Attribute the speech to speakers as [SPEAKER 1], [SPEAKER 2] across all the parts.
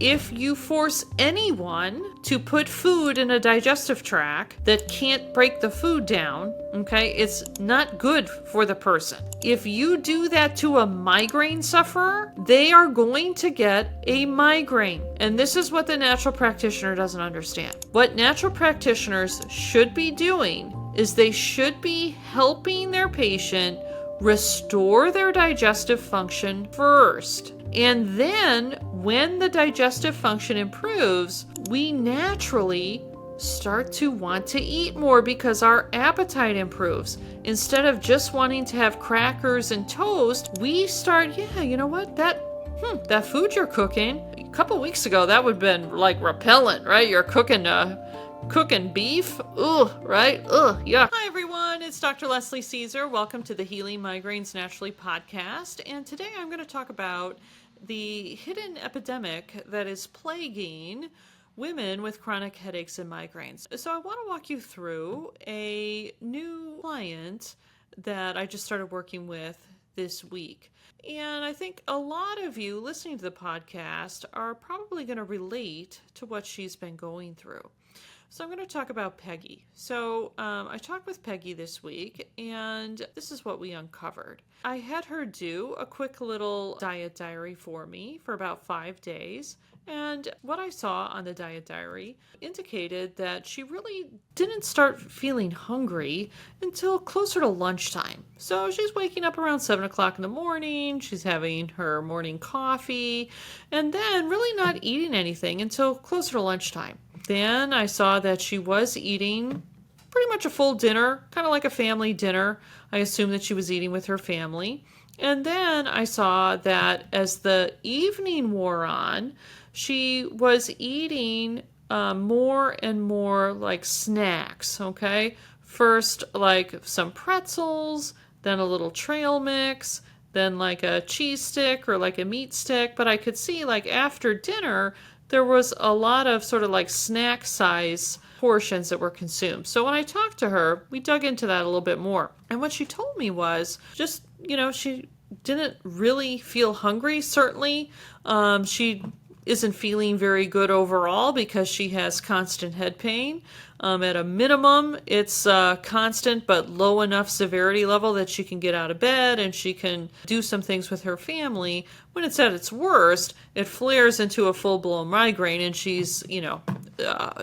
[SPEAKER 1] If you force anyone to put food in a digestive tract that can't break the food down, okay, it's not good for the person. If you do that to a migraine sufferer, they are going to get a migraine. And this is what the natural practitioner doesn't understand. What natural practitioners should be doing is they should be helping their patient restore their digestive function first. And then when the digestive function improves, we naturally start to want to eat more because our appetite improves. Instead of just wanting to have crackers and toast, we start, you know what, that food you're cooking, a couple weeks ago, that would have been like repellent, right? You're cooking beef? Ugh, right? Ugh, yuck. Hi everyone, it's Dr. Leslie Caesar. Welcome to the Healing Migraines Naturally podcast. And today I'm going to talk about the hidden epidemic that is plaguing women with chronic headaches and migraines. So I want to walk you through a new client that I just started working with this week. And I think a lot of you listening to the podcast are probably going to relate to what she's been going through. So I'm going to talk about Peggy. So I talked with Peggy this week, and this is what we uncovered. I had her do a quick little diet diary for me for about 5 days. And what I saw on the diet diary indicated that she really didn't start feeling hungry until closer to lunchtime. So she's waking up around 7 o'clock in the morning, she's having her morning coffee, and then really not eating anything until closer to lunchtime. Then I saw that she was eating pretty much a full dinner, kind of like a family dinner. I assumed that she was eating with her family. And then I saw that as the evening wore on, she was eating more and more like snacks, okay? First, like some pretzels, then a little trail mix, then like a cheese stick or like a meat stick. But I could see like after dinner, there was a lot of sort of like snack size portions that were consumed. So when I talked to her, we dug into that a little bit more. And what she told me was just, she didn't really feel hungry, certainly. She isn't feeling very good overall because she has constant head pain. At a minimum, it's constant but low enough severity level that she can get out of bed and she can do some things with her family. When it's at its worst, it flares into a full-blown migraine and she's,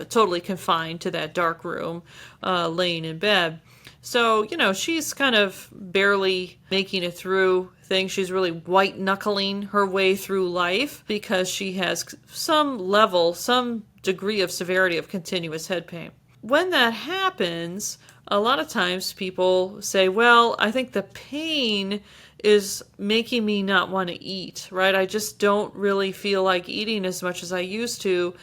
[SPEAKER 1] totally confined to that dark room, laying in bed. So, she's kind of barely making it through things. She's really white-knuckling her way through life because she has some degree of severity of continuous head pain. When that happens, a lot of times people say, well, I think the pain is making me not want to eat, right? I just don't really feel like eating as much as I used to.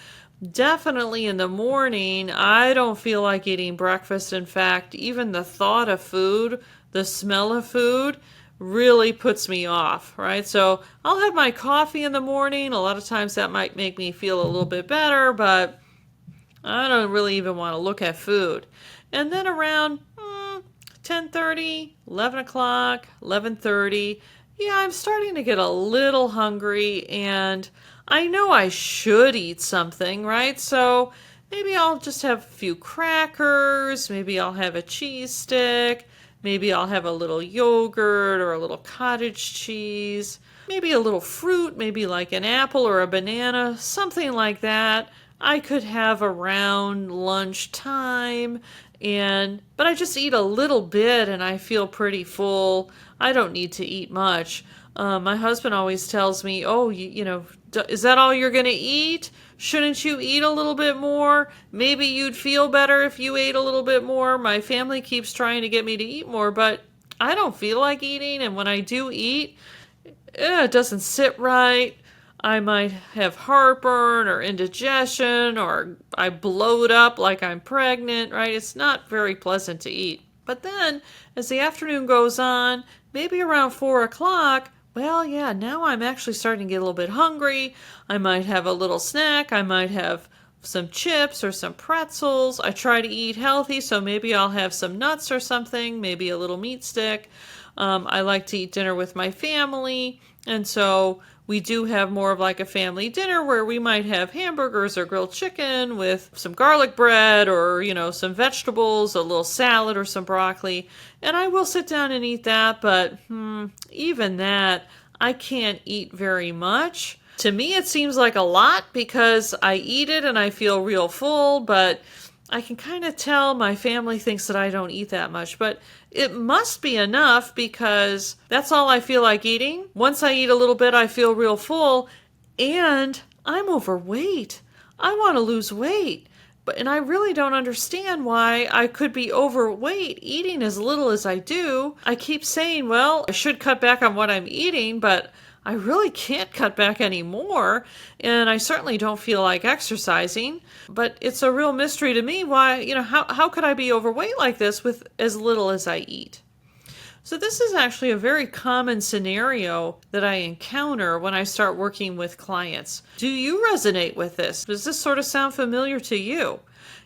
[SPEAKER 1] Definitely in the morning, I don't feel like eating breakfast. In fact, even the thought of food, the smell of food, really puts me off, right? So I'll have my coffee in the morning. A lot of times that might make me feel a little bit better, but I don't really even want to look at food. And then around 10:30, 11 o'clock, 11:30, I'm starting to get a little hungry and I know I should eat something, right? So maybe I'll just have a few crackers, maybe I'll have a cheese stick, maybe I'll have a little yogurt or a little cottage cheese, maybe a little fruit, maybe like an apple or a banana, something like that. I could have around lunchtime, but I just eat a little bit and I feel pretty full. I don't need to eat much. My husband always tells me, is that all you're going to eat? Shouldn't you eat a little bit more? Maybe you'd feel better if you ate a little bit more. My family keeps trying to get me to eat more, but I don't feel like eating. And when I do eat, it doesn't sit right. I might have heartburn or indigestion, or I bloat up like I'm pregnant, right? It's not very pleasant to eat. But then, as the afternoon goes on, maybe around 4 o'clock, now I'm actually starting to get a little bit hungry. I might have a little snack. I might have some chips or some pretzels. I try to eat healthy, so maybe I'll have some nuts or something, maybe a little meat stick. I like to eat dinner with my family, and so we do have more of like a family dinner where we might have hamburgers or grilled chicken with some garlic bread or, some vegetables, a little salad or some broccoli. And I will sit down and eat that, but even that, I can't eat very much. To me, it seems like a lot because I eat it and I feel real full, but I can kind of tell my family thinks that I don't eat that much, but it must be enough because that's all I feel like eating. Once I eat a little bit, I feel real full, and I'm overweight. I want to lose weight, and I really don't understand why I could be overweight eating as little as I do. I keep saying, well, I should cut back on what I'm eating, but I really can't cut back anymore, and I certainly don't feel like exercising. But it's a real mystery to me why, how could I be overweight like this with as little as I eat? So this is actually a very common scenario that I encounter when I start working with clients. Do you resonate with this? Does this sort of sound familiar to you?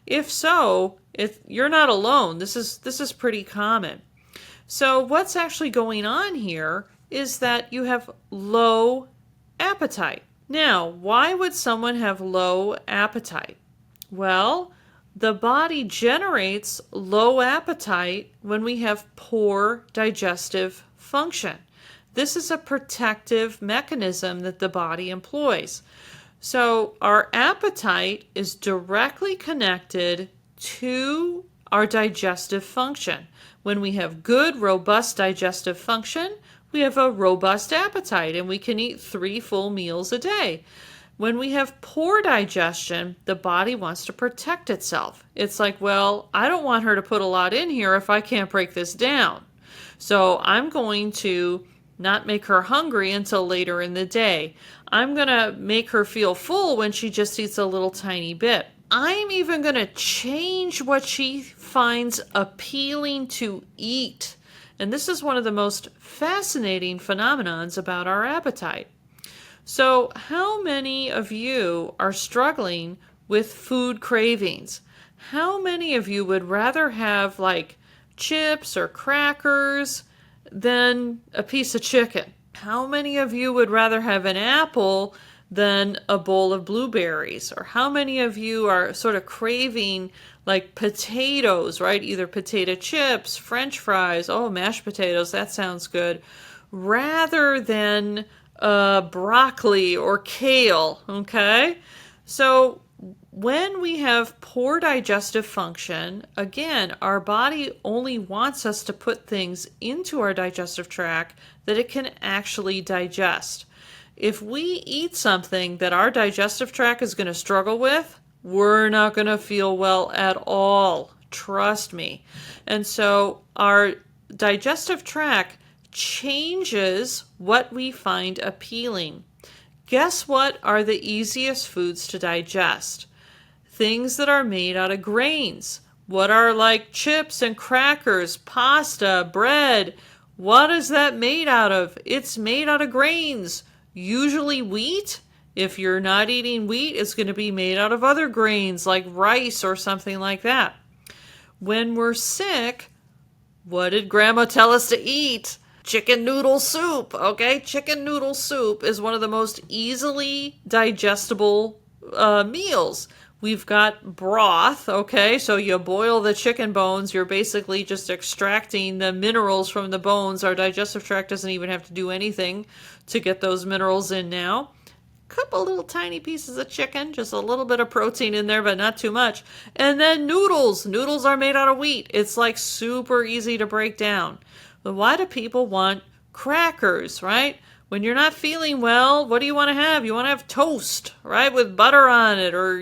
[SPEAKER 1] If so, you're not alone. This is pretty common. So what's actually going on here is that you have low appetite. Now, why would someone have low appetite? Well, the body generates low appetite when we have poor digestive function. This is a protective mechanism that the body employs. So our appetite is directly connected to our digestive function. When we have good, robust digestive function, we have a robust appetite and we can eat 3 full meals a day. When we have poor digestion, the body wants to protect itself. It's like, well, I don't want her to put a lot in here if I can't break this down. So I'm going to not make her hungry until later in the day. I'm going to make her feel full when she just eats a little tiny bit. I'm even going to change what she finds appealing to eat. And this is one of the most fascinating phenomenons about our appetite. So how many of you are struggling with food cravings? How many of you would rather have like chips or crackers than a piece of chicken? How many of you would rather have an apple than a bowl of blueberries? Or how many of you are sort of craving like potatoes, right? Either potato chips, French fries, mashed potatoes, that sounds good, rather than broccoli or kale, okay? So when we have poor digestive function, again, our body only wants us to put things into our digestive tract that it can actually digest. If we eat something that our digestive tract is going to struggle with, we're not going to feel well at all. Trust me. And so our digestive tract changes what we find appealing. Guess what are the easiest foods to digest? Things that are made out of grains. What are like chips and crackers, pasta, bread? What is that made out of? It's made out of grains. Usually wheat. If you're not eating wheat, it's going to be made out of other grains like rice or something like that. When we're sick, what did Grandma tell us to eat? Chicken noodle soup, okay? Chicken noodle soup is one of the most easily digestible meals. We've got broth, okay? So you boil the chicken bones. You're basically just extracting the minerals from the bones. Our digestive tract doesn't even have to do anything to get those minerals in now. Couple little tiny pieces of chicken, just a little bit of protein in there, but not too much. And then noodles. Noodles are made out of wheat. It's like super easy to break down. But why do people want crackers, right? When you're not feeling well, what do you want to have? You want to have toast, right? With butter on it. Or,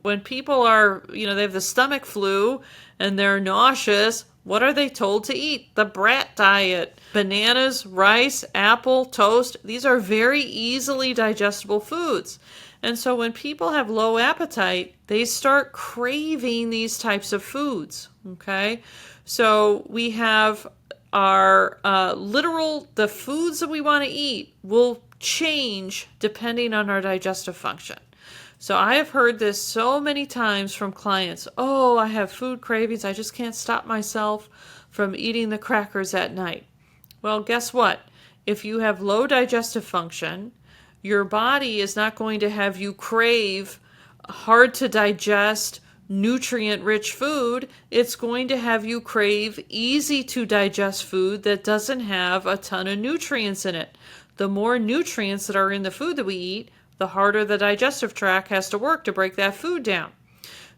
[SPEAKER 1] when people are, they have the stomach flu and they're nauseous, what are they told to eat? The brat diet. Bananas, rice, apple, toast. These are very easily digestible foods. And so when people have low appetite, they start craving these types of foods, okay? So we have our the foods that we want to eat will change depending on our digestive function. So I have heard this so many times from clients. Oh, I have food cravings. I just can't stop myself from eating the crackers at night. Well, guess what? If you have low digestive function, your body is not going to have you crave hard to digest, nutrient-rich food. It's going to have you crave easy to digest food that doesn't have a ton of nutrients in it. The more nutrients that are in the food that we eat, the harder the digestive tract has to work to break that food down.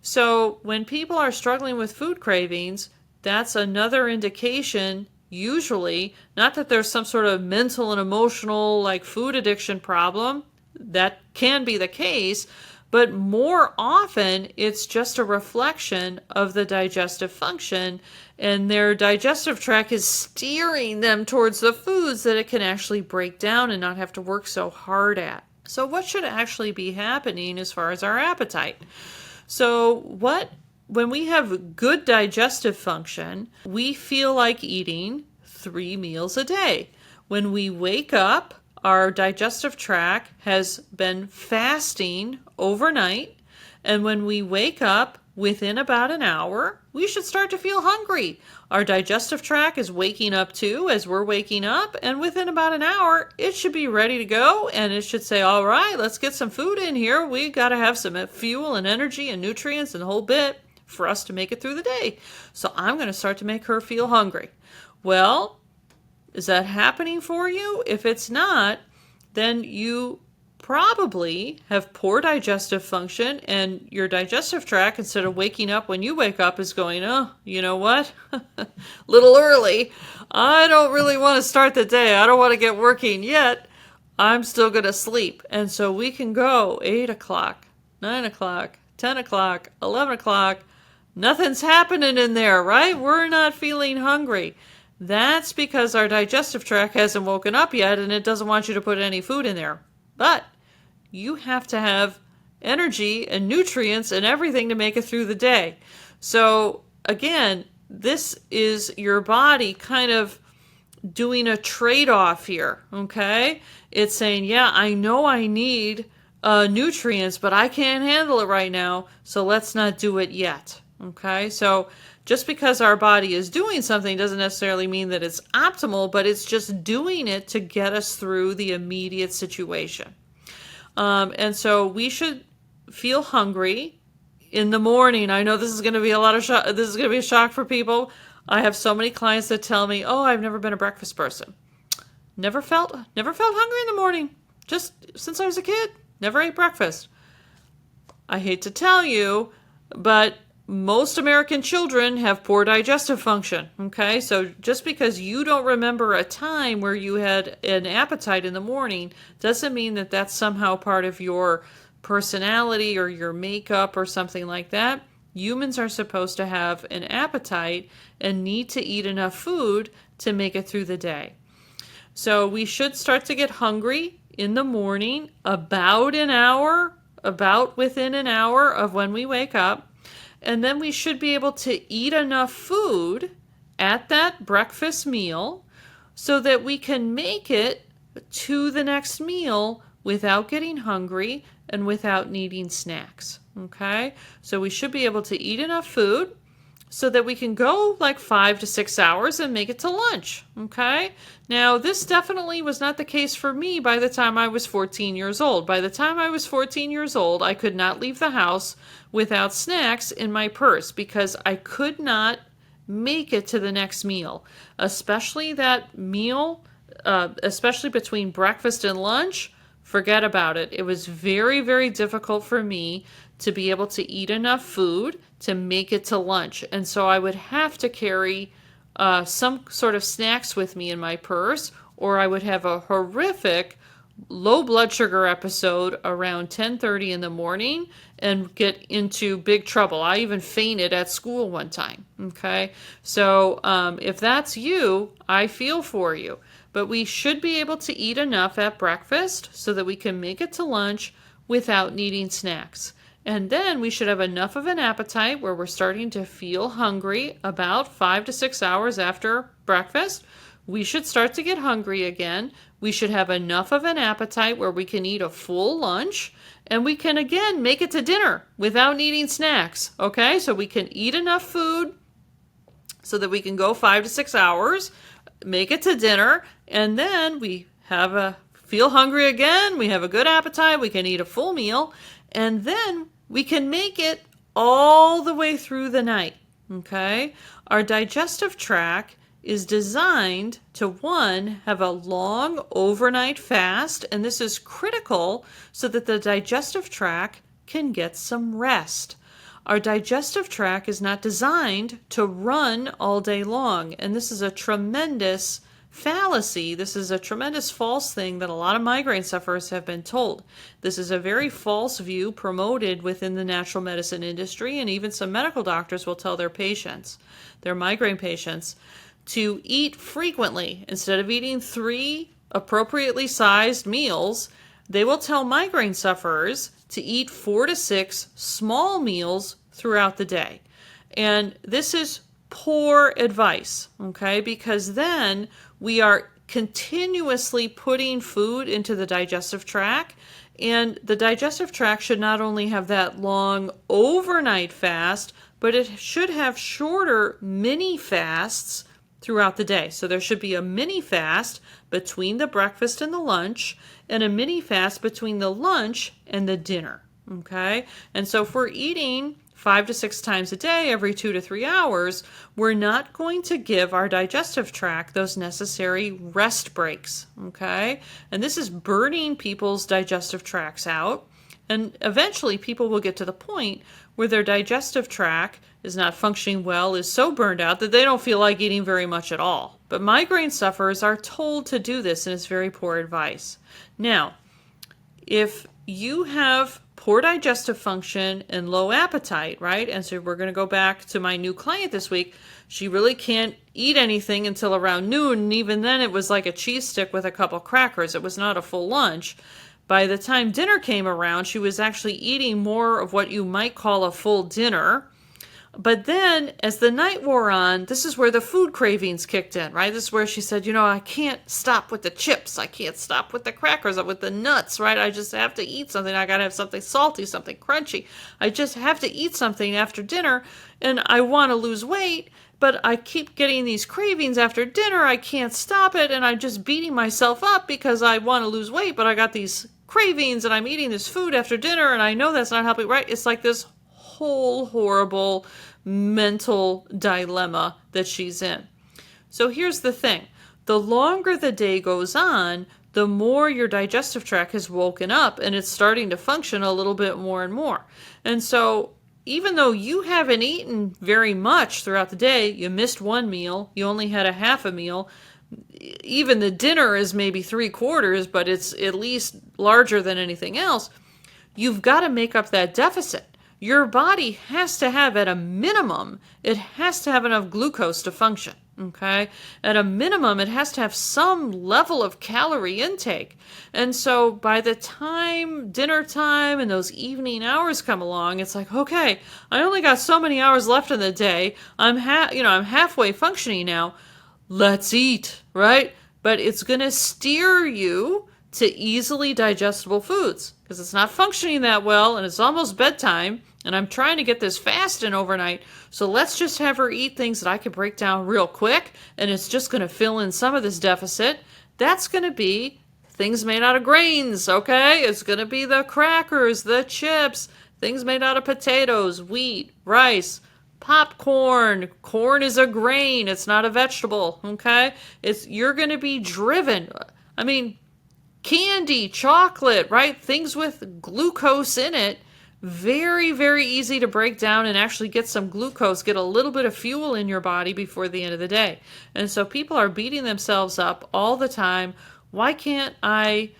[SPEAKER 1] So when people are struggling with food cravings, that's another indication, usually, not that there's some sort of mental and emotional like food addiction problem. That can be the case, but more often it's just a reflection of the digestive function, and their digestive tract is steering them towards the foods that it can actually break down and not have to work so hard at. So what should actually be happening as far as our appetite? So when we have good digestive function, we feel like eating 3 meals a day. When we wake up, our digestive tract has been fasting overnight, and when we wake up within about an hour, we should start to feel hungry. Our digestive tract is waking up too as we're waking up, and within about an hour, it should be ready to go, and it should say, all right, let's get some food in here. We got to have some fuel and energy and nutrients and the whole bit for us to make it through the day. So I'm going to start to make her feel hungry. Well, is that happening for you? If it's not, then you probably have poor digestive function, and your digestive tract, instead of waking up when you wake up, is going, oh, you know what? Little early. I don't really want to start the day. I don't want to get working yet. I'm still going to sleep. And so we can go 8 o'clock, 9 o'clock, 10 o'clock, 11 o'clock. Nothing's happening in there, right? We're not feeling hungry. That's because our digestive tract hasn't woken up yet, and it doesn't want you to put any food in there. But you have to have energy and nutrients and everything to make it through the day. So again, this is your body kind of doing a trade-off here, okay? It's saying, yeah, I know I need nutrients, but I can't handle it right now, so let's not do it yet, okay? So just because our body is doing something doesn't necessarily mean that it's optimal, but it's just doing it to get us through the immediate situation. And so we should feel hungry in the morning. I know this is going to be this is going to be a shock for people. I have so many clients that tell me, "Oh, I've never been a breakfast person. Never felt hungry in the morning. Just since I was a kid, never ate breakfast." I hate to tell you, but most American children have poor digestive function, okay? So just because you don't remember a time where you had an appetite in the morning doesn't mean that that's somehow part of your personality or your makeup or something like that. Humans are supposed to have an appetite and need to eat enough food to make it through the day. So we should start to get hungry in the morning about within an hour of when we wake up. And then we should be able to eat enough food at that breakfast meal so that we can make it to the next meal without getting hungry and without needing snacks, okay? So we should be able to eat enough food so that we can go like 5 to 6 hours and make it to lunch, okay? Now, this definitely was not the case for me by the time I was 14 years old. By the time I was 14 years old, I could not leave the house without snacks in my purse because I could not make it to the next meal, especially that meal, especially between breakfast and lunch. Forget about it. It was very, very difficult for me to be able to eat enough food to make it to lunch. And so I would have to carry some sort of snacks with me in my purse, or I would have a horrific low blood sugar episode around 10:30 in the morning and get into big trouble. I even fainted at school one time, okay? So if that's you, I feel for you. But we should be able to eat enough at breakfast so that we can make it to lunch without needing snacks. And then we should have enough of an appetite where we're starting to feel hungry about 5 to 6 hours after breakfast. We should start to get hungry again. We should have enough of an appetite where we can eat a full lunch, and we can again make it to dinner without needing snacks, okay? So we can eat enough food so that we can go 5 to 6 hours, make it to dinner, and then we have a feel hungry again, we have a good appetite, we can eat a full meal, and then we can make it all the way through the night, okay? Our digestive tract is designed to, one, have a long overnight fast, and this is critical so that the digestive tract can get some rest. Our digestive tract is not designed to run all day long, and this is a tremendous fallacy. This is a tremendous false thing that a lot of migraine sufferers have been told. This is a very false view promoted within the natural medicine industry, and even some medical doctors will tell their patients, their migraine patients, to eat frequently. Instead of eating 3 appropriately sized meals, they will tell migraine sufferers to eat 4 to 6 small meals throughout the day. And this is poor advice, okay? Because then we are continuously putting food into the digestive tract, and the digestive tract should not only have that long overnight fast, but it should have shorter mini fasts throughout the day. So there should be a mini fast between the breakfast and the lunch, and a mini fast between the lunch and the dinner, okay? And so if we're eating 5 to 6 times a day, every 2 to 3 hours, we're not going to give our digestive tract those necessary rest breaks, okay? And this is burning people's digestive tracts out. And eventually people will get to the point where their digestive tract is not functioning well, is so burned out that they don't feel like eating very much at all. But migraine sufferers are told to do this, and it's very poor advice. Now, if you have poor digestive function and low appetite, right? And so we're going to go back to my new client this week. She really can't eat anything until around noon, and even then it was like a cheese stick with a couple crackers. It was not a full lunch. By the time dinner came around, she was actually eating more of what you might call a full dinner. But then, as the night wore on, this is where the food cravings kicked in, right? This is where she said, I can't stop with the chips. I can't stop with the crackers, with the nuts, right? I just have to eat something. I got to have something salty, something crunchy. I just have to eat something after dinner, and I want to lose weight, but I keep getting these cravings after dinner. I can't stop it, and I'm just beating myself up because I want to lose weight, but I got these cravings, and I'm eating this food after dinner, and I know that's not helping, right? It's like this whole horrible mental dilemma that she's in. So here's the thing. The longer the day goes on, the more your digestive tract has woken up and it's starting to function a little bit more and more. And so even though you haven't eaten very much throughout the day, you missed one meal, you only had a half a meal, even the dinner is maybe 3/4, but it's at least larger than anything else, you've got to make up that deficit. Your body has to have, at a minimum, it has to have enough glucose to function, okay? At a minimum, it has to have some level of calorie intake. And so by the time dinner time and those evening hours come along, it's like, okay, I only got so many hours left in the day. I'm halfway functioning now. Let's eat, right? But it's going to steer you to easily digestible foods because it's not functioning that well and it's almost bedtime. And I'm trying to get this fast in overnight, so let's just have her eat things that I can break down real quick, and it's just going to fill in some of this deficit. That's going to be things made out of grains, okay? It's going to be the crackers, the chips, things made out of potatoes, wheat, rice, popcorn. Corn is a grain. It's not a vegetable, okay? You're going to be driven. I mean, candy, chocolate, right? Things with glucose in it. Very, very easy to break down and actually get some glucose, get a little bit of fuel in your body before the end of the day. And so people are beating themselves up all the time. Why can't I,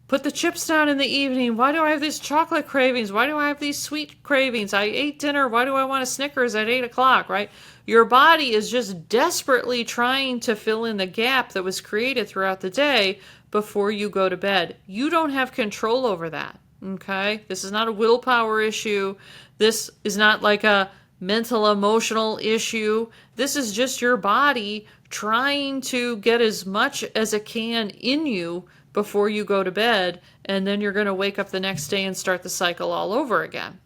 [SPEAKER 1] put the chips down in the evening? Why do I have these chocolate cravings? Why do I have these sweet cravings? I ate dinner. Why do I want a Snickers at 8 o'clock, right? Your body is just desperately trying to fill in the gap that was created throughout the day before you go to bed. You don't have control over that. Okay, this is not a willpower issue. This is not like a mental, emotional issue. This is just your body trying to get as much as it can in you before you go to bed, and then you're going to wake up the next day and start the cycle all over again.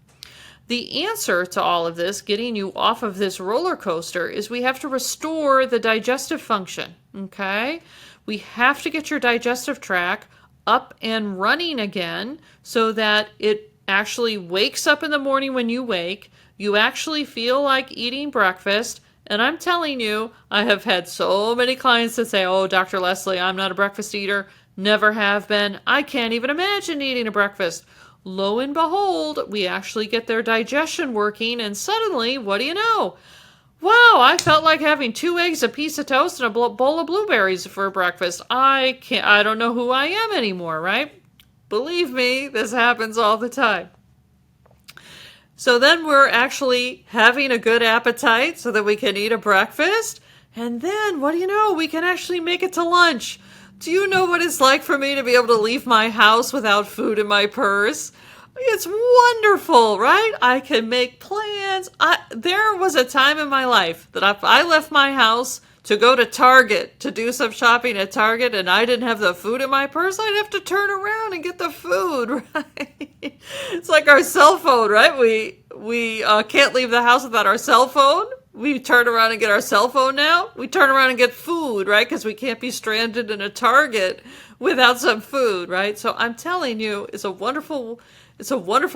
[SPEAKER 1] The answer to all of this, getting you off of this roller coaster, is we have to restore the digestive function, okay? We have to get your digestive tract up and running again so that it actually wakes up in the morning when you wake. You actually feel like eating breakfast. And I'm telling you, I have had so many clients that say, oh, Dr. Leslie, I'm not a breakfast eater. Never have been. I can't even imagine eating a breakfast. Lo and behold, we actually get their digestion working, and suddenly, what do you know? Wow, I felt like having 2 eggs, a piece of toast, and a bowl of blueberries for breakfast. I don't know who I am anymore, right? Believe me, this happens all the time. So then we're actually having a good appetite so that we can eat a breakfast. And then, what do you know? We can actually make it to lunch. Do you know what it's like for me to be able to leave my house without food in my purse? It's wonderful, right? I can make plans. There was a time in my life that if I left my house to go to Target to do some shopping at Target and I didn't have the food in my purse, I'd have to turn around and get the food, right? It's like our cell phone, right? We can't leave the house without our cell phone. We turn around and get our cell phone now. We turn around and get food, right? Because we can't be stranded in a Target without some food, right? So I'm telling you, it's a wonderful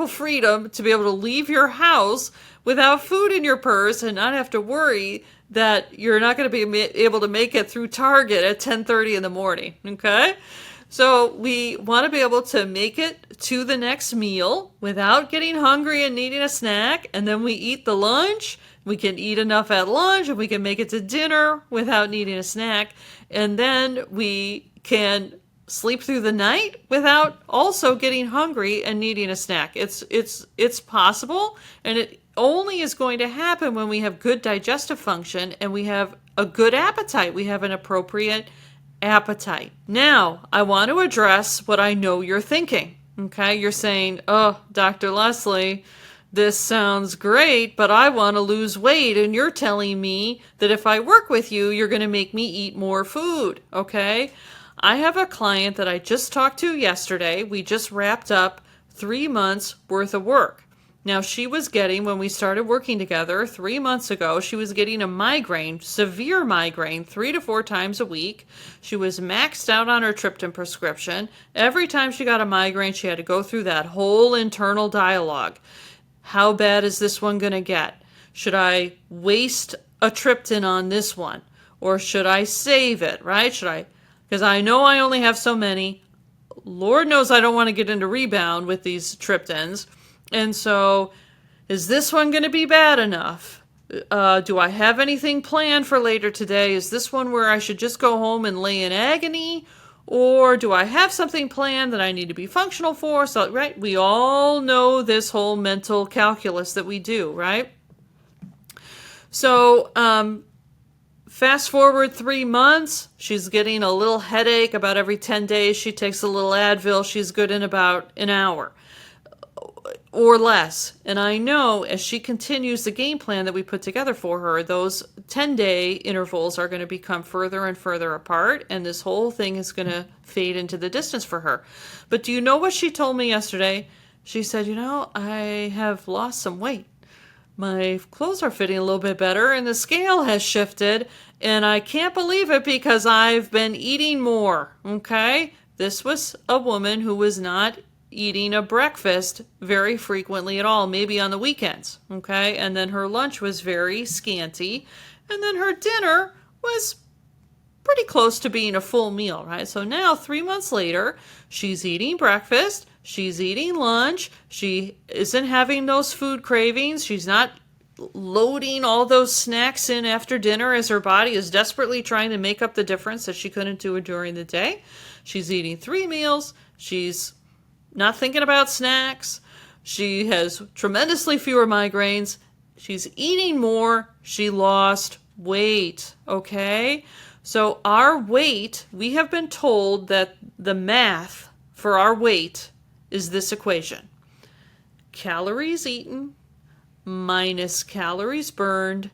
[SPEAKER 1] freedom to be able to leave your house without food in your purse and not have to worry that you're not going to be able to make it through Target at 10:30 in the morning, okay? So we want to be able to make it to the next meal without getting hungry and needing a snack, and then we eat the lunch. We can eat enough at lunch, and we can make it to dinner without needing a snack, and then we can sleep through the night without also getting hungry and needing a snack. It's possible, and it only is going to happen when we have good digestive function and we have a good appetite. We have an appropriate appetite. Now, I want to address what I know you're thinking. Okay, you're saying, oh, Dr. Leslie, this sounds great, but I want to lose weight, and you're telling me that if I work with you, you're going to make me eat more food, okay? I have a client that I just talked to yesterday. We just wrapped up 3 months worth of work. Now, she was getting, when we started working together 3 months ago, she was getting a migraine, severe migraine, 3 to 4 times a week. She was maxed out on her triptan prescription. Every time she got a migraine, she had to go through that whole internal dialogue. How bad is this one going to get? Should I waste a triptan on this one? Or should I save it, right? Because I know I only have so many. Lord knows I don't want to get into rebound with these triptans. And so, is this one going to be bad enough? Do I have anything planned for later today? Is this one where I should just go home and lay in agony? Or do I have something planned that I need to be functional for? So, right, we all know this whole mental calculus that we do, right? So, fast forward 3 months, she's getting a little headache about every 10 days. She takes a little Advil. She's good in about an hour or less. And I know as she continues the game plan that we put together for her, those 10-day intervals are going to become further and further apart, and this whole thing is going to fade into the distance for her. But do you know what she told me yesterday? She said, I have lost some weight. My clothes are fitting a little bit better, and the scale has shifted, and I can't believe it because I've been eating more, okay? This was a woman who was not eating a breakfast very frequently at all, maybe on the weekends, okay? And then her lunch was very scanty, and then her dinner was pretty close to being a full meal, right? So now, 3 months later, she's eating breakfast, she's eating lunch, she isn't having those food cravings, she's not loading all those snacks in after dinner as her body is desperately trying to make up the difference that she couldn't do it during the day. She's eating 3 meals, she's not thinking about snacks. She has tremendously fewer migraines. She's eating more. She lost weight, okay? So our weight, we have been told that the math for our weight is this equation. Calories eaten minus calories burned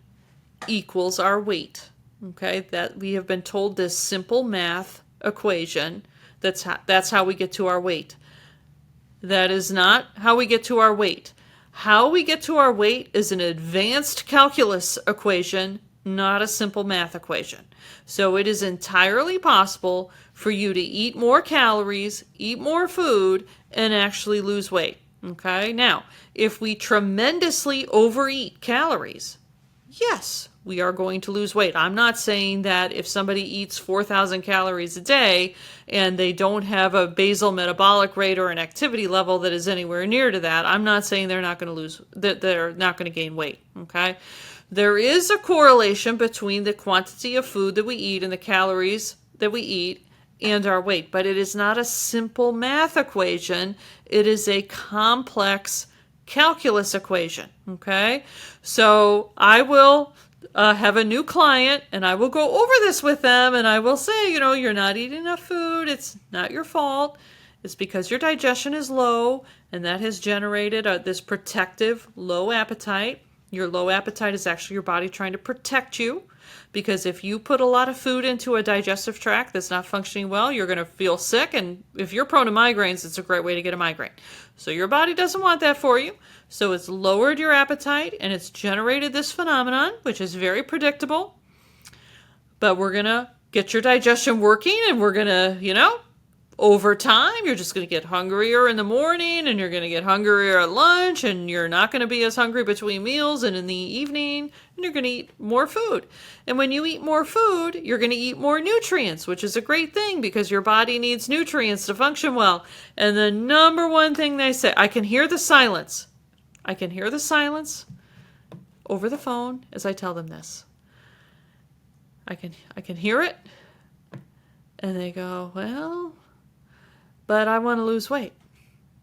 [SPEAKER 1] equals our weight, okay? That we have been told this simple math equation. That's how we get to our weight. That is not how we get to our weight. How we get to our weight is an advanced calculus equation not a simple math equation. So it is entirely possible for you to eat more calories, eat more food, and actually lose weight. Okay? Now, if we tremendously overeat calories, yes, we are going to lose weight. I'm not saying that if somebody eats 4,000 calories a day and they don't have a basal metabolic rate or an activity level that is anywhere near to that, I'm not saying they're not going to they're not going to gain weight. Okay? There is a correlation between the quantity of food that we eat and the calories that we eat and our weight, but it is not a simple math equation. It is a complex calculus equation. Okay, so I will have a new client and I will go over this with them and I will say, you're not eating enough food. It's not your fault. It's because your digestion is low and that has generated this protective low appetite. Your low appetite is actually your body trying to protect you, because if you put a lot of food into a digestive tract that's not functioning well, you're going to feel sick. And if you're prone to migraines, it's a great way to get a migraine. So your body doesn't want that for you. So it's lowered your appetite and it's generated this phenomenon, which is very predictable. But we're going to get your digestion working and we're going to, over time, you're just going to get hungrier in the morning and you're going to get hungrier at lunch and you're not going to be as hungry between meals and in the evening, and you're going to eat more food. And when you eat more food, you're going to eat more nutrients, which is a great thing because your body needs nutrients to function well. And the number one thing they say, I can hear the silence. I can hear the silence over the phone as I tell them this. I can hear it. And they go, well, but I want to lose weight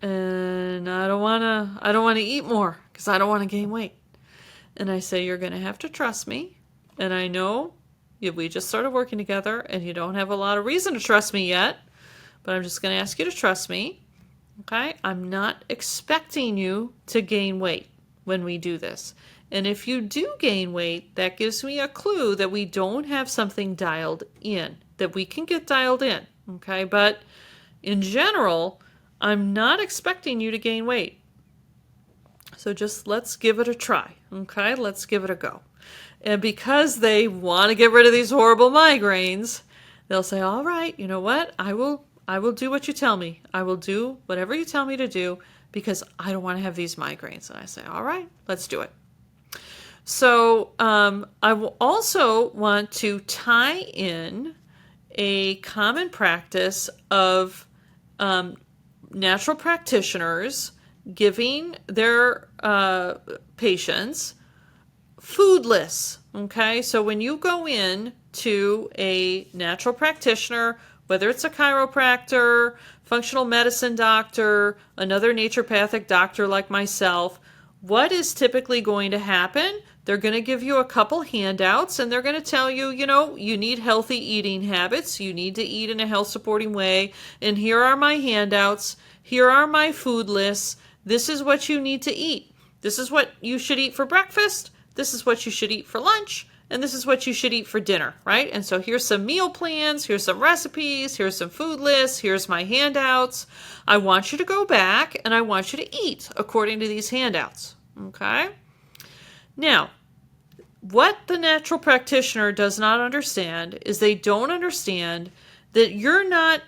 [SPEAKER 1] and I don't want to eat more because I don't want to gain weight. And I say, you're going to have to trust me. And I know we just started working together and you don't have a lot of reason to trust me yet, but I'm just going to ask you to trust me. Okay? I'm not expecting you to gain weight when we do this. And if you do gain weight, that gives me a clue that we don't have something dialed in, that we can get dialed in. Okay? But in general, I'm not expecting you to gain weight. So just let's give it a try. Okay, let's give it a go. And because they want to get rid of these horrible migraines, they'll say, all right, you know what? I will do what you tell me. I will do whatever you tell me to do because I don't want to have these migraines. And I say, all right, let's do it. So I will also want to tie in a common practice of natural practitioners giving their patients food lists. Okay, so when you go in to a natural practitioner, whether it's a chiropractor, functional medicine doctor, another naturopathic doctor like myself, what is typically going to happen? They're going to give you a couple handouts and they're going to tell you, you need healthy eating habits. You need to eat in a health supporting way. And here are my handouts. Here are my food lists. This is what you need to eat. This is what you should eat for breakfast. This is what you should eat for lunch. And this is what you should eat for dinner, right? And so here's some meal plans. Here's some recipes. Here's some food lists. Here's my handouts. I want you to go back and I want you to eat according to these handouts. Okay? Now, what the natural practitioner does not understand is they don't understand that you're not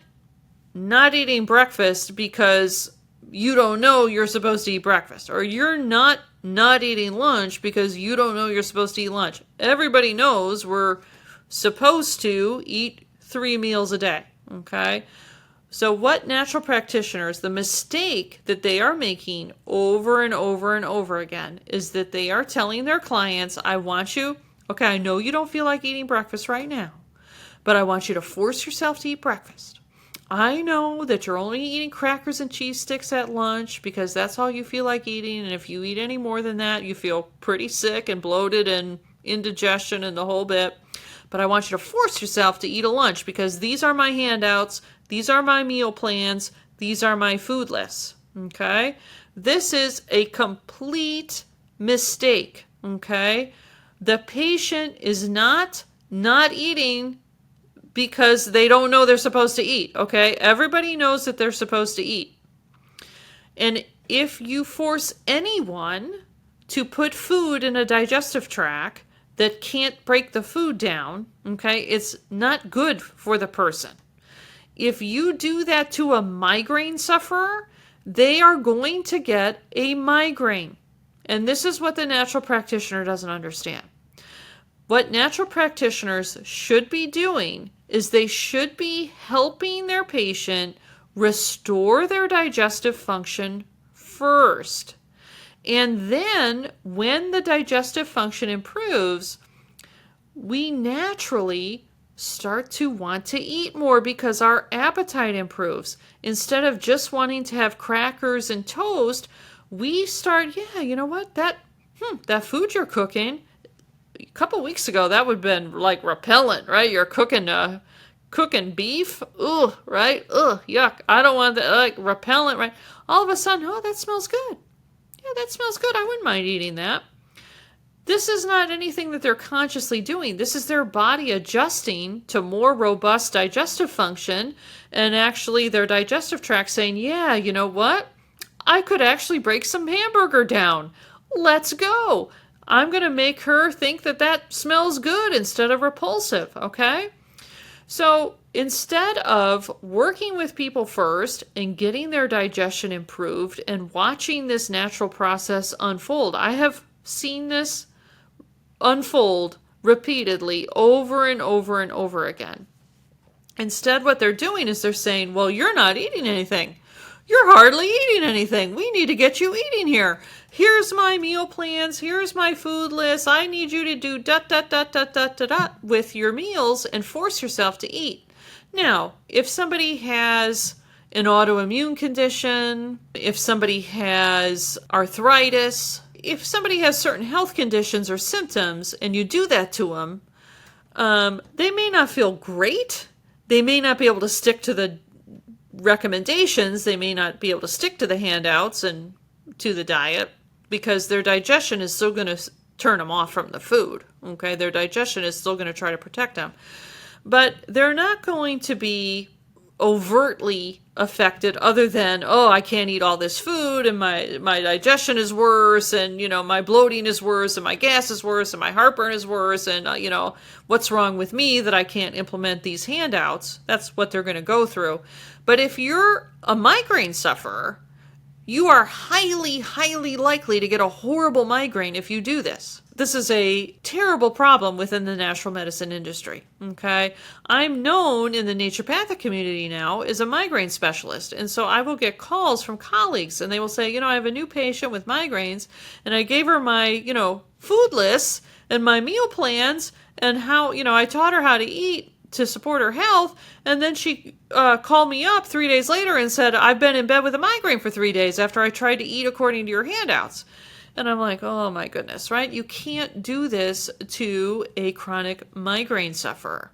[SPEAKER 1] eating breakfast because you don't know you're supposed to eat breakfast, or you're not eating lunch because you don't know you're supposed to eat lunch. Everybody knows we're supposed to eat 3 meals a day, okay? So what natural practitioners, the mistake that they are making over and over and over again is that they are telling their clients, I want you, okay, I know you don't feel like eating breakfast right now, but I want you to force yourself to eat breakfast. I know that you're only eating crackers and cheese sticks at lunch because that's all you feel like eating, and if you eat any more than that, you feel pretty sick and bloated and indigestion and the whole bit. But I want you to force yourself to eat a lunch because these are my handouts, these are my meal plans, these are my food lists, okay? This is a complete mistake, okay? The patient is not eating because they don't know they're supposed to eat, okay? Everybody knows that they're supposed to eat. And if you force anyone to put food in a digestive tract that can't break the food down, okay, it's not good for the person. If you do that to a migraine sufferer, they are going to get a migraine. And this is what the natural practitioner doesn't understand. What natural practitioners should be doing is they should be helping their patient restore their digestive function first. And then when the digestive function improves, we naturally start to want to eat more because our appetite improves. Instead of just wanting to have crackers and toast, we start, you know what, that food you're cooking, a couple weeks ago, that would have been like repellent, right? You're cooking beef, right? Yuck. I don't want that, like repellent, right? All of a sudden, oh, that smells good. Yeah, that smells good. I wouldn't mind eating that. This is not anything that they're consciously doing. This is their body adjusting to more robust digestive function, and actually their digestive tract saying, yeah, you know what? I could actually break some hamburger down. Let's go. I'm going to make her think that that smells good instead of repulsive, okay? So instead of working with people first and getting their digestion improved and watching this natural process unfold, I have seen this unfold repeatedly over and over and over again. Instead, what they're doing is they're saying, well, you're not eating anything. You're hardly eating anything. We need to get you eating here. Here's my meal plans. Here's my food list. I need you to do with your meals and force yourself to eat. Now, if somebody has an autoimmune condition, if somebody has arthritis, if somebody has certain health conditions or symptoms and you do that to them, they may not feel great. They may not be able to stick to the recommendations. They may not be able to stick to the handouts and to the diet because their digestion is still going to turn them off from the food. Okay, their digestion is still going to try to protect them. But they're not going to be overtly affected other than, oh, I can't eat all this food and my digestion is worse and, my bloating is worse and my gas is worse and my heartburn is worse and, what's wrong with me that I can't implement these handouts. That's what they're going to go through. But if you're a migraine sufferer, you are highly, highly likely to get a horrible migraine if you do this. This is a terrible problem within the natural medicine industry, okay? I'm known in the naturopathic community now as a migraine specialist, and so I will get calls from colleagues, and they will say, I have a new patient with migraines, and I gave her my, food lists and my meal plans and how, I taught her how to eat to support her health, and then she called me up 3 days later and said, I've been in bed with a migraine for 3 days after I tried to eat according to your handouts. And I'm like, oh my goodness, right? You can't do this to a chronic migraine sufferer.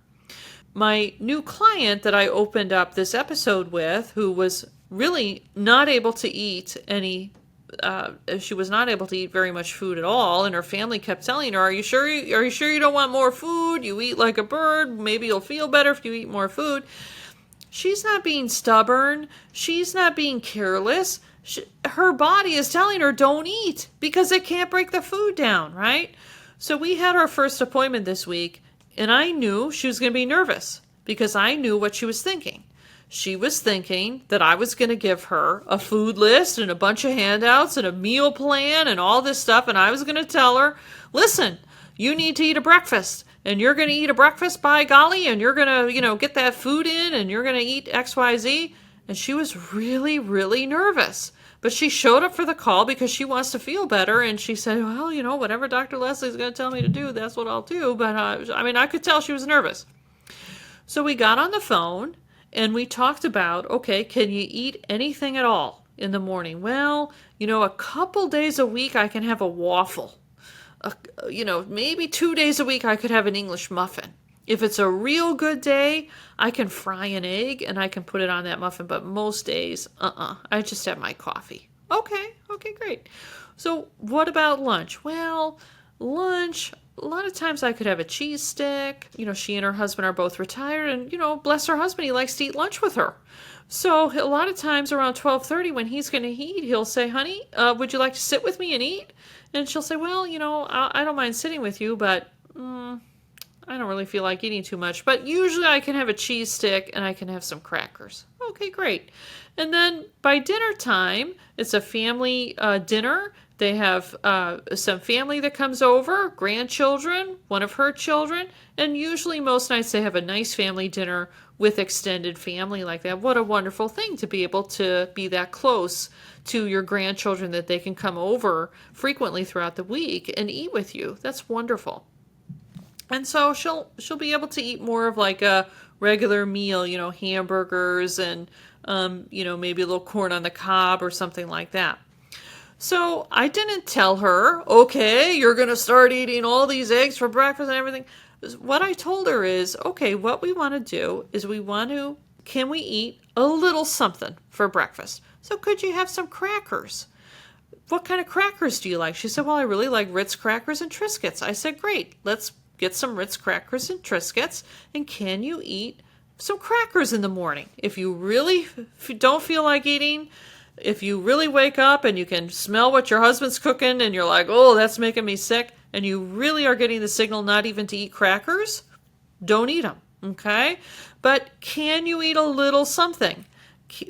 [SPEAKER 1] My new client that I opened up this episode with, who was really not able to eat she was not able to eat very much food at all, and her family kept telling her, are you sure you don't want more food? You eat like a bird. Maybe you'll feel better if you eat more food. She's not being stubborn. She's not being careless. Her body is telling her don't eat because it can't break the food down, right? So we had our first appointment this week, and I knew she was going to be nervous because I knew what she was thinking. She was thinking that I was going to give her a food list and a bunch of handouts and a meal plan and all this stuff, and I was going to tell her, listen, you need to eat a breakfast, and you're going to eat a breakfast, by golly, and you're going to, get that food in, and you're going to eat XYZ. And she was really, really nervous. But she showed up for the call because she wants to feel better. And she said, well, whatever Dr. Leslie's going to tell me to do, that's what I'll do. But, I could tell she was nervous. So we got on the phone and we talked about, okay, can you eat anything at all in the morning? Well, a couple days a week I can have a waffle. Maybe 2 days a week I could have an English muffin. If it's a real good day, I can fry an egg and I can put it on that muffin. But most days, I just have my coffee. Okay, great. So what about lunch? Well, lunch, a lot of times I could have a cheese stick. She and her husband are both retired and, bless her husband, he likes to eat lunch with her. So a lot of times around 12:30 when he's going to eat, he'll say, honey, would you like to sit with me and eat? And she'll say, well, I don't mind sitting with you, but I don't really feel like eating too much, but usually I can have a cheese stick and I can have some crackers. Okay, great. And then by dinner time, it's a family dinner. They have some family that comes over, grandchildren, one of her children, and usually most nights they have a nice family dinner with extended family like that. What a wonderful thing to be able to be that close to your grandchildren that they can come over frequently throughout the week and eat with you. That's wonderful. And so she'll be able to eat more of like a regular meal, hamburgers and maybe a little corn on the cob or something like that. So I didn't tell her, okay, you're going to start eating all these eggs for breakfast and everything. What I told her is, okay, what we want to do is can we eat a little something for breakfast? So could you have some crackers? What kind of crackers do you like? She said, well, I really like Ritz crackers and Triscuits. I said, great, let's get some Ritz crackers and Triscuits. And can you eat some crackers in the morning? If you really don't feel like eating, if you really wake up and you can smell what your husband's cooking and you're like, oh, that's making me sick, and you really are getting the signal not even to eat crackers, don't eat them, okay? But can you eat a little something?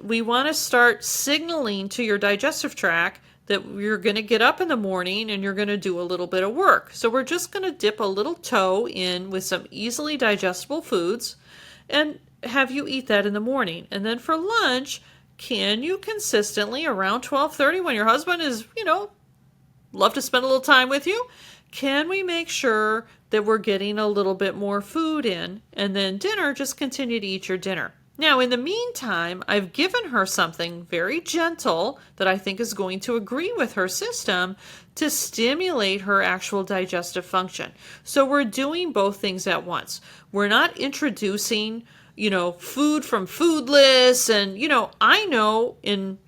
[SPEAKER 1] We want to start signaling to your digestive tract that you're going to get up in the morning and you're going to do a little bit of work. So we're just going to dip a little toe in with some easily digestible foods and have you eat that in the morning. And then for lunch, can you consistently around 12:30 when your husband is, love to spend a little time with you, can we make sure that we're getting a little bit more food in? And then dinner, just continue to eat your dinner. Now, in the meantime, I've given her something very gentle that I think is going to agree with her system to stimulate her actual digestive function. So we're doing both things at once. We're not introducing, food from food lists. And, I know in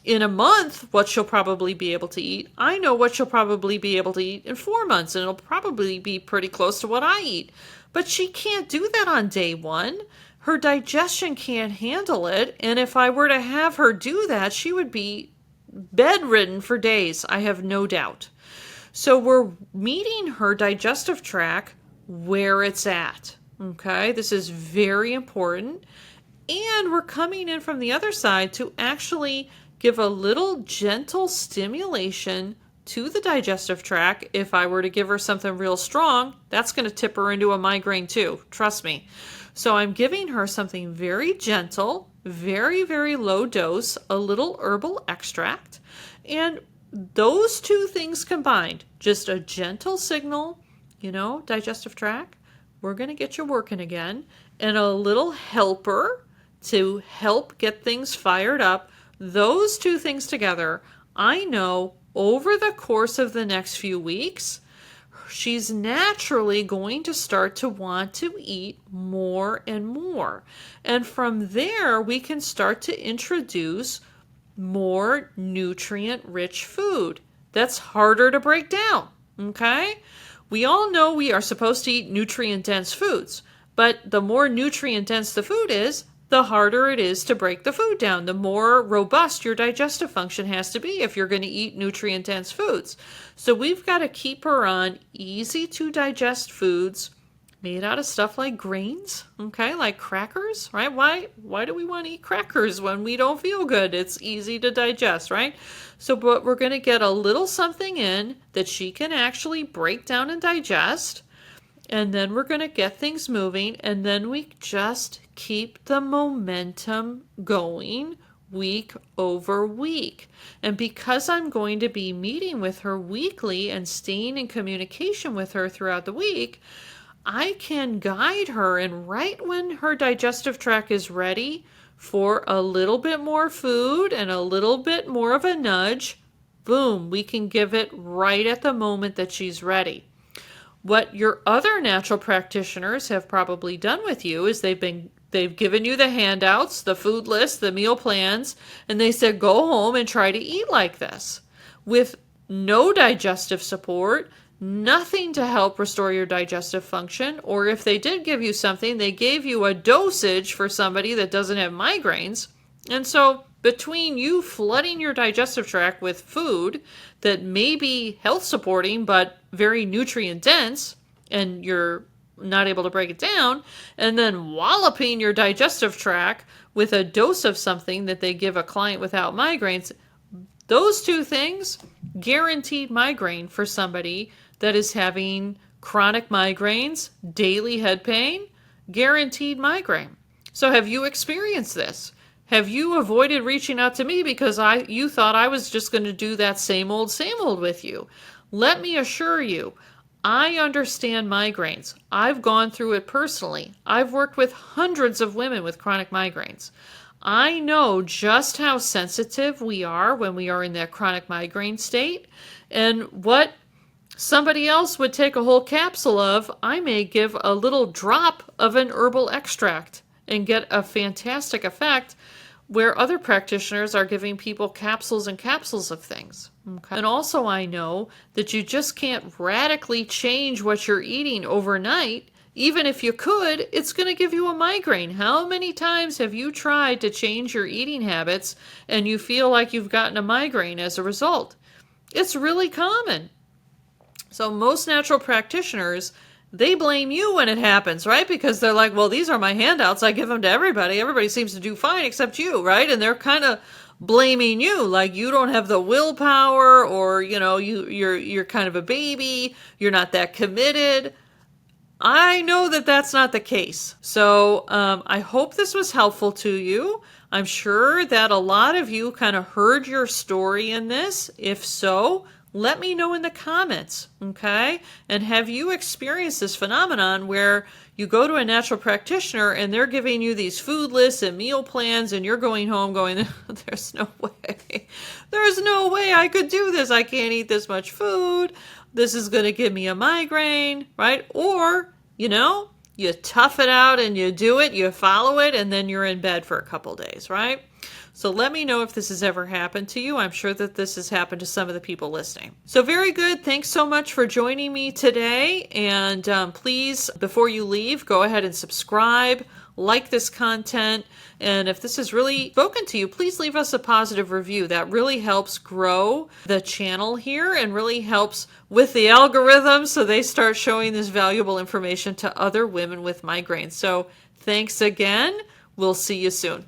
[SPEAKER 1] a month what she'll probably be able to eat. I know what she'll probably be able to eat in 4 months, and it'll probably be pretty close to what I eat. But she can't do that on day one. Her digestion can't handle it, and if I were to have her do that, she would be bedridden for days, I have no doubt. So we're meeting her digestive tract where it's at, okay? This is very important, and we're coming in from the other side to actually give a little gentle stimulation to the digestive tract. If I were to give her something real strong, that's going to tip her into a migraine too, trust me. So I'm giving her something very gentle, very, very low dose, a little herbal extract. And those two things combined, just a gentle signal, digestive tract, we're going to get you working again, and a little helper to help get things fired up. Those two things together, I know over the course of the next few weeks, she's naturally going to start to want to eat more and more. And from there, we can start to introduce more nutrient-rich food that's harder to break down, okay? We all know we are supposed to eat nutrient-dense foods, but the more nutrient-dense the food is, the harder it is to break the food down. The more robust your digestive function has to be if you're going to eat nutrient-dense foods. So we've got to keep her on easy to digest foods made out of stuff like grains, okay, like crackers, right? Why do we want to eat crackers when we don't feel good? It's easy to digest, right? So but we're going to get a little something in that she can actually break down and digest. And then we're going to get things moving, and then we just keep the momentum going week over week. And because I'm going to be meeting with her weekly and staying in communication with her throughout the week, I can guide her, and right when her digestive tract is ready for a little bit more food and a little bit more of a nudge, boom, we can give it right at the moment that she's ready. What your other natural practitioners have probably done with you is they've given you the handouts, the food list, the meal plans, and they said, go home and try to eat like this. With no digestive support, nothing to help restore your digestive function, or if they did give you something, they gave you a dosage for somebody that doesn't have migraines. And so between you flooding your digestive tract with food that may be health supporting but very nutrient dense, and you're not able to break it down, and then walloping your digestive tract with a dose of something that they give a client without migraines, those two things, guaranteed migraine for somebody that is having chronic migraines, daily head pain, guaranteed migraine. So have you experienced this? Have you avoided reaching out to me because you thought I was just going to do that same old with you? Let me assure you, I understand migraines. I've gone through it personally. I've worked with hundreds of women with chronic migraines. I know just how sensitive we are when we are in that chronic migraine state, and what somebody else would take a whole capsule of, I may give a little drop of an herbal extract and get a fantastic effect, where other practitioners are giving people capsules and capsules of things. Okay? And also I know that you just can't radically change what you're eating overnight. Even if you could, it's going to give you a migraine. How many times have you tried to change your eating habits and you feel like you've gotten a migraine as a result? It's really common. So most natural practitioners, they blame you when it happens, right? Because they're like, well, these are my handouts. I give them to everybody. Everybody seems to do fine except you, right? And they're kind of blaming you, like you don't have the willpower, or, you're kind of a baby. You're not that committed. I know that that's not the case. So I hope this was helpful to you. I'm sure that a lot of you kind of heard your story in this. If so, let me know in the comments, okay? And have you experienced this phenomenon where you go to a natural practitioner and they're giving you these food lists and meal plans, and you're going home going, there's no way. There's no way I could do this. I can't eat this much food. This is going to give me a migraine, right? Or, you tough it out and you do it, you follow it, and then you're in bed for a couple days, right? So let me know if this has ever happened to you. I'm sure that this has happened to some of the people listening. So very good. Thanks so much for joining me today. And please, before you leave, go ahead and subscribe, like this content. And if this has really spoken to you, please leave us a positive review. That really helps grow the channel here and really helps with the algorithm so they start showing this valuable information to other women with migraines. So thanks again. We'll see you soon.